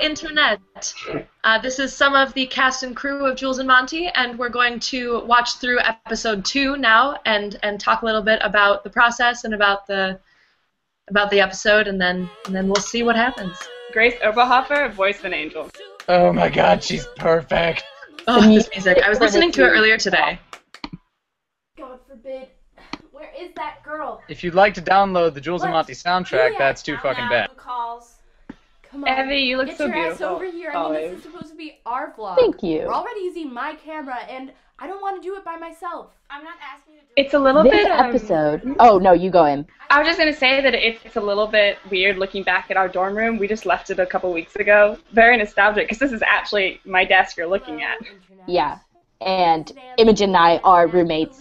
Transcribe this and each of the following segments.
Internet. This is some of the cast and crew of Jules and Monty, and we're going to watch through episode 2 now and talk a little bit about the process and about the episode, and then we'll see what happens. Grace Oberhofer, voice of an angel. Oh my god, she's perfect. Oh, this music. I was listening to it earlier today. God forbid. Where is that girl? If you'd like to download the Jules and Monty soundtrack, that's too fucking bad. Come on. Evie, you look so beautiful. Get your ass over here. I mean, this is supposed to be our vlog. Thank you. We're already using my camera, and I don't want to do it by myself. I'm not asking you to do It's a little This bit. episode. Oh no, you go in. I was just gonna say that it's a little bit weird looking back at our dorm room. We just left it a couple weeks ago. Very nostalgic, because this is actually my desk you're looking at. Yeah. And Imogen and I are roommates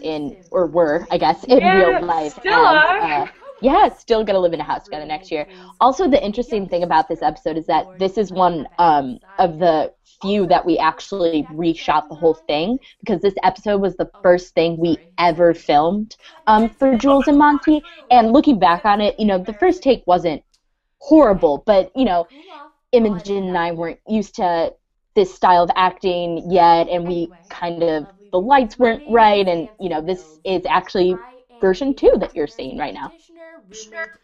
or were, I guess, in real life. Still are. Yeah, still gonna live in a house together next year. Also, the interesting thing about this episode is that this is one of the few that we actually reshot the whole thing, because this episode was the first thing we ever filmed for Jules and Monty. And looking back on it, the first take wasn't horrible, but, Imogen and I weren't used to this style of acting yet, and the lights weren't right, and, this is actually version 2 that you're seeing right now.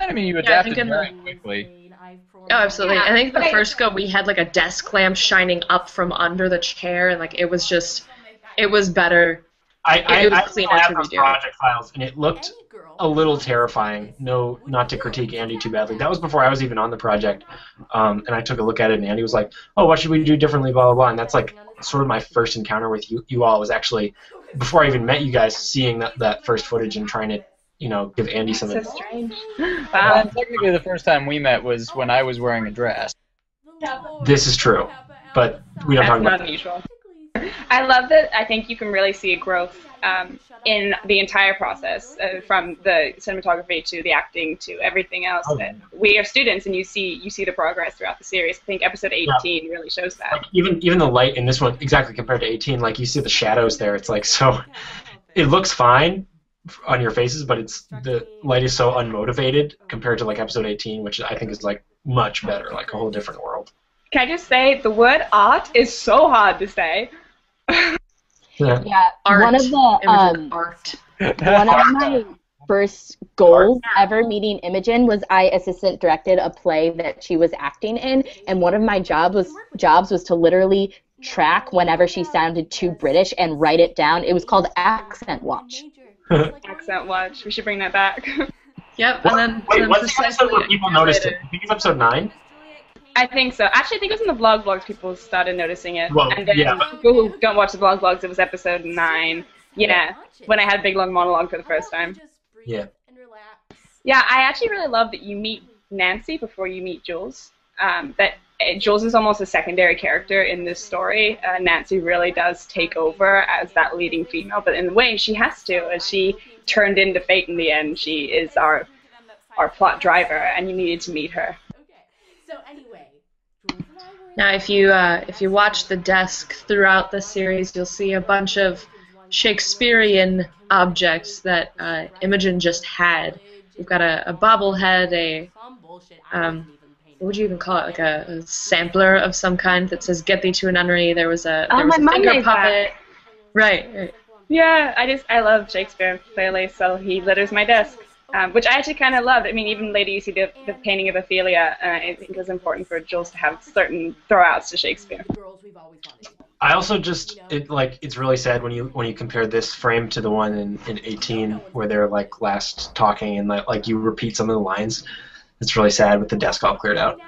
I mean, you adapted very quickly. Oh, absolutely. I think the first go, we had, a desk lamp shining up from under the chair, and, it was better. I have those project files, and it looked a little terrifying. No, not to critique Andy too badly. That was before I was even on the project, and I took a look at it, and Andy was like, "Oh, what should we do differently?" Blah blah blah. And that's sort of my first encounter with you all was actually before I even met you guys, seeing that first footage and trying to give Andy some. So strange. Wow. And technically, the first time we met was when I was wearing a dress. This is true, but we don't talk about that. That's not unusual. I love that. I think you can really see a growth in the entire process, from the cinematography to the acting to everything else. Oh. We are students, and you see the progress throughout the series. I think episode 18 really shows that. Even the light in this one, exactly compared to 18, you see the shadows there. It's so. It looks fine on your faces, but the light is so unmotivated compared to episode 18, which I think is much better, a whole different world. Can I just say the word art is so hard to say. Yeah, art. One of my first goals ever meeting Imogen was I assistant directed a play that she was acting in, and one of my jobs was to literally track whenever she sounded too British and write it down. It was called Accent Watch. Accent Watch. We should bring that back. Yep. Wait, what's the episode where people noticed it? I think it's episode 9. I think so. Actually, I think it was in the vlogs people started noticing it. Well, and then people who don't watch the vlogs, it was episode 9. Yeah, when I had a big long monologue for the first time. Yeah. Yeah, I actually really love that you meet Nancy before you meet Jules. Jules is almost a secondary character in this story. Nancy really does take over as that leading female, but in a way she has to, as she turned into fate in the end. She is our plot driver, and you needed to meet her. So anyway, Now, if you watch the desk throughout the series, you'll see a bunch of Shakespearean objects that Imogen just had. We've got a bobblehead, what would you even call it? A sampler of some kind that says "Get thee to a nunnery." There was a finger puppet. Right. Yeah, I love Shakespeare clearly, so he litters my desk. Which I actually kind of loved. I mean, even later you see the painting of Ophelia. I think it was important for Jules to have certain throwouts to Shakespeare. I also it's really sad when you compare this frame to the one in 18 where they're last talking and you repeat some of the lines. It's really sad with the desk all cleared out.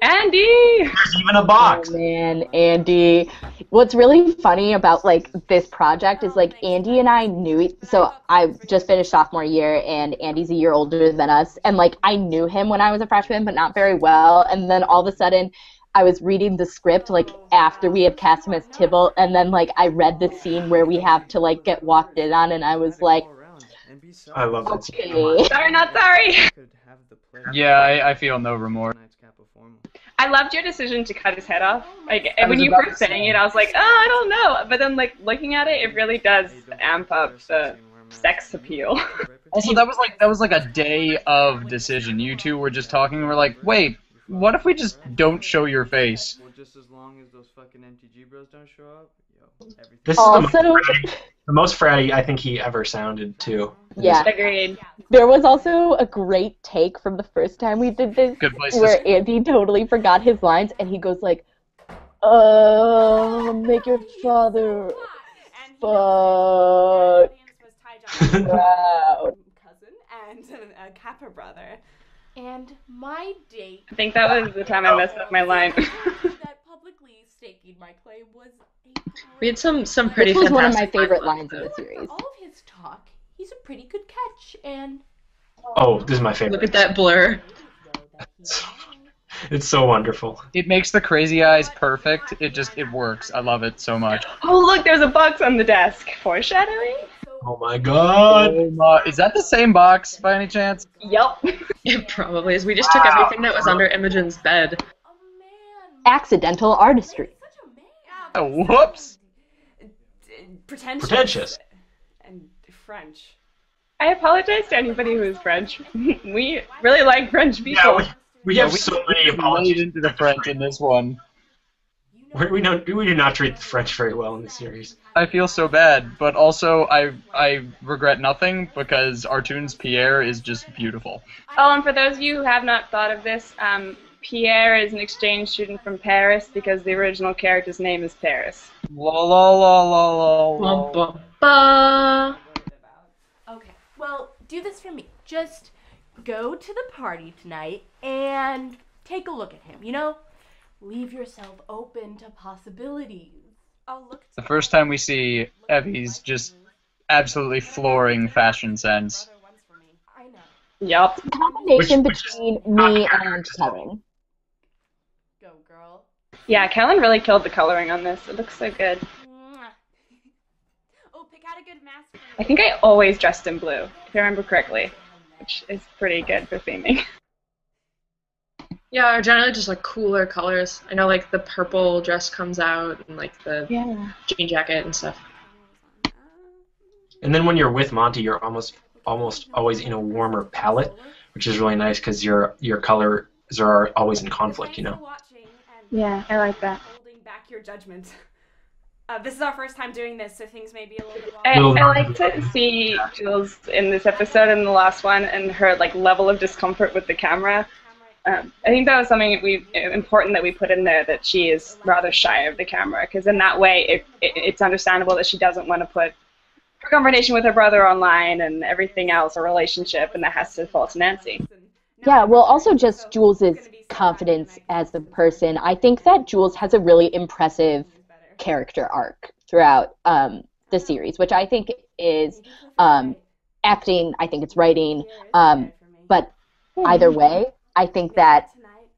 Andy! There's even a box! Oh, man, Andy. What's really funny about, this project is, Andy and I knew... So, I just finished sophomore year, and Andy's a year older than us. And, I knew him when I was a freshman, but not very well. And then, all of a sudden, I was reading the script, after we had cast him as Tybalt. And then, I read the scene where we have to, get walked in on, and I was like... I love that okay. scene. Sorry, not sorry! Yeah, I feel no remorse. I loved your decision to cut his head off. When you were saying it, I was like, oh, I don't know. But then, looking at it, it really does amp up the sex appeal. Also, that was like a day of decision. You two were just talking and we're like, wait, what if we just don't show your face? Well, just as long as those fucking MTG bros don't show up, yo, everything. This Also- is the most fratty I think he ever sounded, too. Yeah. Agreed. There was also a great take from the first time we did this, Good place to where start. Andy totally forgot his lines, and he goes like, make your father fuck proud. Cousin and a Kappa brother. And my date. I think that was the time I messed up my line. that publicly staking my claim was We had some pretty This was one of my fantastic favorite lines. lines in the For series. all of his talk, he's a pretty good catch, and Oh, this is my favorite. Look at that blur. It's so wonderful. It makes the crazy eyes perfect. It works. I love it so much. Oh, look, there's a box on the desk. Foreshadowing? Oh my god! Is that the same box by any chance? Yup. It probably is. We just took everything that was under Imogen's bed. Accidental artistry. such a man. Oh, whoops. Pretentious. And French. I apologize to anybody who is French. We really like French people. Yeah, we have so many Laid apologies. into the French in this one. We do not treat the French very well in this series. I feel so bad, but also I regret nothing because Artoon's Pierre is just beautiful. Oh, and for those of you who have not thought of this, Pierre is an exchange student from Paris because the original character's name is Paris. La la la la la. Bum, bum, ba. Okay, well, do this for me. Just go to the party tonight and take a look at him, you know? Leave yourself open to possibilities. Oh, look. The first time we see Evie's just absolutely flooring fashion sense. I know. Yup. Combination Which is between me and Kevin. Go, girl. Yeah, Kellen really killed the coloring on this. It looks so good. Mwah. Oh, pick out a good mask for me. I think I always dressed in blue, if I remember correctly, which is pretty good for theming. Yeah, or generally just like cooler colors. I know like the purple dress comes out and like the Yeah. jean jacket and stuff. And then when you're with Monty, you're almost always in a warmer palette, which is really nice because your colors are always in conflict, you Thanks know. for watching and Yeah, I like that. holding back your judgment. This is our first time doing this, so things may be a little bit I wild. like to see Jules in this episode and the last one and her like level of discomfort with the camera. I think that was something important that we put in there, that she is rather shy of the camera, because in that way it's understandable that she doesn't want to put her confrontation with her brother online and everything else, a relationship, and that has to fall to Nancy. Yeah, well, also just Jules's confidence as a person. I think that Jules has a really impressive character arc throughout the series, which I think is acting, I think it's writing, but either way, I think that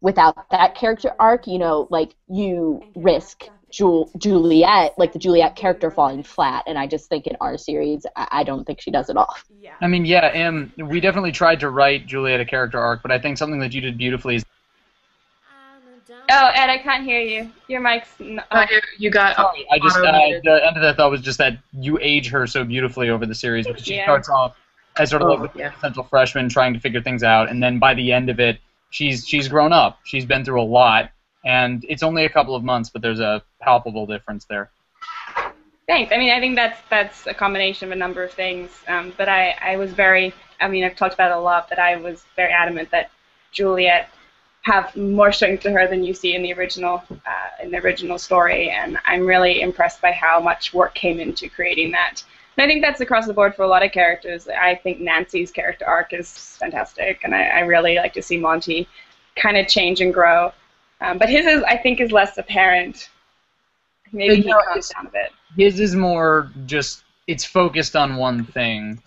without that character arc, you know, like, you risk Juliet, like the Juliet character falling flat, and I just think in our series, I don't think she does at all. I mean, yeah, we definitely tried to write Juliet a character arc, but I think something that you did beautifully is Oh, Ed, I can't hear you. Your mic's... You got. I just automated. the end of that thought was just that you age her so beautifully over the series, because she starts off as sort of like a potential freshman trying to figure things out, and then by the end of it, she's grown up. She's been through a lot, and it's only a couple of months, but there's a palpable difference there. Thanks. I mean, I think that's a combination of a number of things. But I was very... I mean, I've talked about it a lot, but I was very adamant that Juliet have more strength to her than you see in the original story, and I'm really impressed by how much work came into creating that. And I think that's across the board for a lot of characters. I think Nancy's character arc is fantastic, and I really like to see Monty kind of change and grow. But his I think is less apparent. Maybe he calms down a bit. His is more just, it's focused on one thing.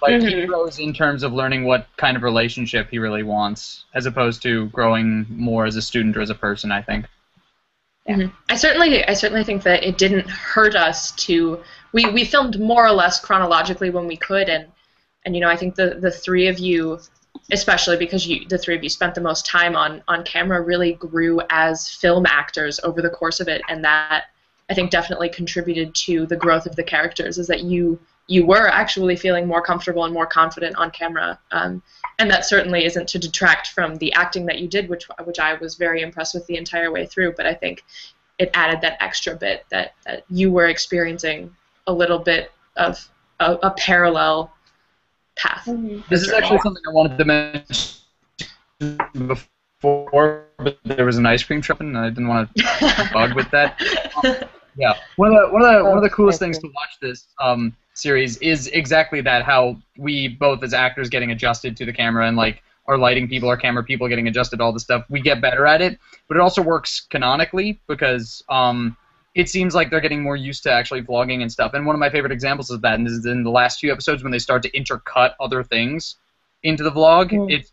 Like, he grows in terms of learning what kind of relationship he really wants, as opposed to growing more as a student or as a person, I think. Yeah. Mm-hmm. I certainly think that it didn't hurt us to... We filmed more or less chronologically when we could, and you know, I think the three of you, especially because the three of you spent the most time on camera, really grew as film actors over the course of it, and that I think definitely contributed to the growth of the characters, is that you you were actually feeling more comfortable and more confident on camera. And that certainly isn't to detract from the acting that you did, which I was very impressed with the entire way through. But I think it added that extra bit that you were experiencing a little bit of a parallel path. Mm-hmm. This is actually something I wanted to mention before, but there was an ice cream truck, and I didn't want to bug with that. Yeah, one of the coolest things to watch this series is exactly that, how we both as actors getting adjusted to the camera, and like our lighting people, our camera people getting adjusted to all the stuff. We get better at it, but it also works canonically because it seems like they're getting more used to actually vlogging and stuff. And one of my favorite examples of that is in the last few episodes when they start to intercut other things into the vlog.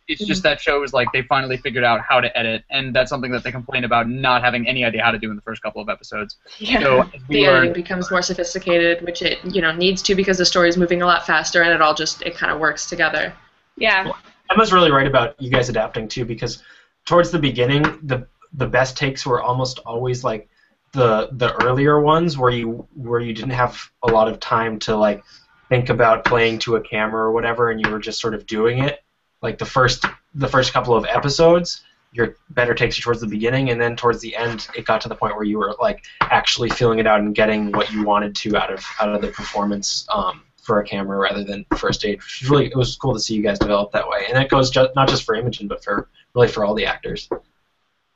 It's just that shows like they finally figured out how to edit, and that's something that they complain about not having any idea how to do in the first couple of episodes. Yeah. So the editing becomes more sophisticated, which it needs to, because the story is moving a lot faster, and it kind of works together. Yeah. Well, Emma's really right about you guys adapting too, because towards the beginning, the best takes were almost always like the earlier ones where you didn't have a lot of time to like think about playing to a camera or whatever, and you were just sort of doing it. Like the first couple of episodes, your better takes you towards the beginning, and then towards the end, it got to the point where you were like actually feeling it out and getting what you wanted to out of the performance for a camera rather than for a stage. It was cool to see you guys develop that way, and that goes not just for Imogen, but for all the actors.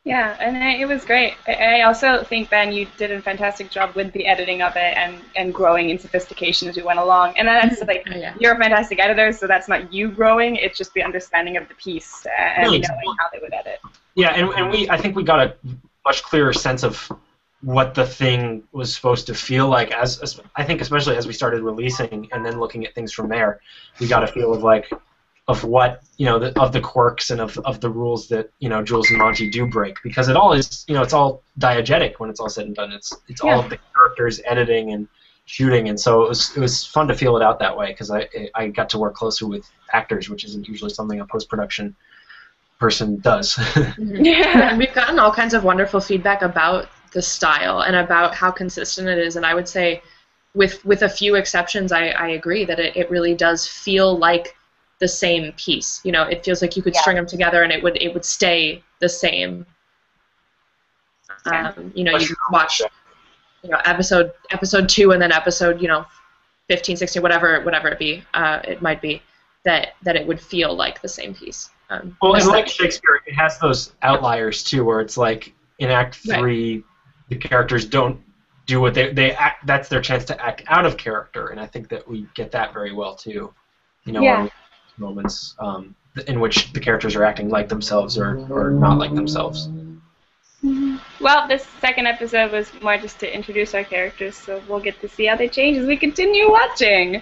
Yeah, and it was great. I also think, Ben, you did a fantastic job with the editing of it and growing in sophistication as we went along. And that's like, you're a fantastic editor, so that's not you growing, it's just the understanding of the piece and knowing how they would edit. Yeah, and I think we got a much clearer sense of what the thing was supposed to feel like, as I think especially as we started releasing and then looking at things from there, we got a feel of what of the quirks and of the rules that Jules and Monty do break, because it all is it's all diegetic when it's all said and done. It's all of the characters editing and shooting, and so it was fun to feel it out that way, because I got to work closely with actors, which isn't usually something a post-production person does. Yeah, and we've gotten all kinds of wonderful feedback about the style and about how consistent it is, and I would say with a few exceptions I agree that it really does feel like the same piece. It feels like you could string them together and it would stay the same. You watch episode 2 and then episode 15, 16, whatever it be, it might be that it would feel like the same piece. Well, and like Shakespeare, it has those outliers too, where it's like in Act 3, the characters don't do what they act. That's their chance to act out of character, and I think that we get that very well too. Moments in which the characters are acting like themselves or not like themselves. Well, this second episode was more just to introduce our characters, so we'll get to see how they change as we continue watching.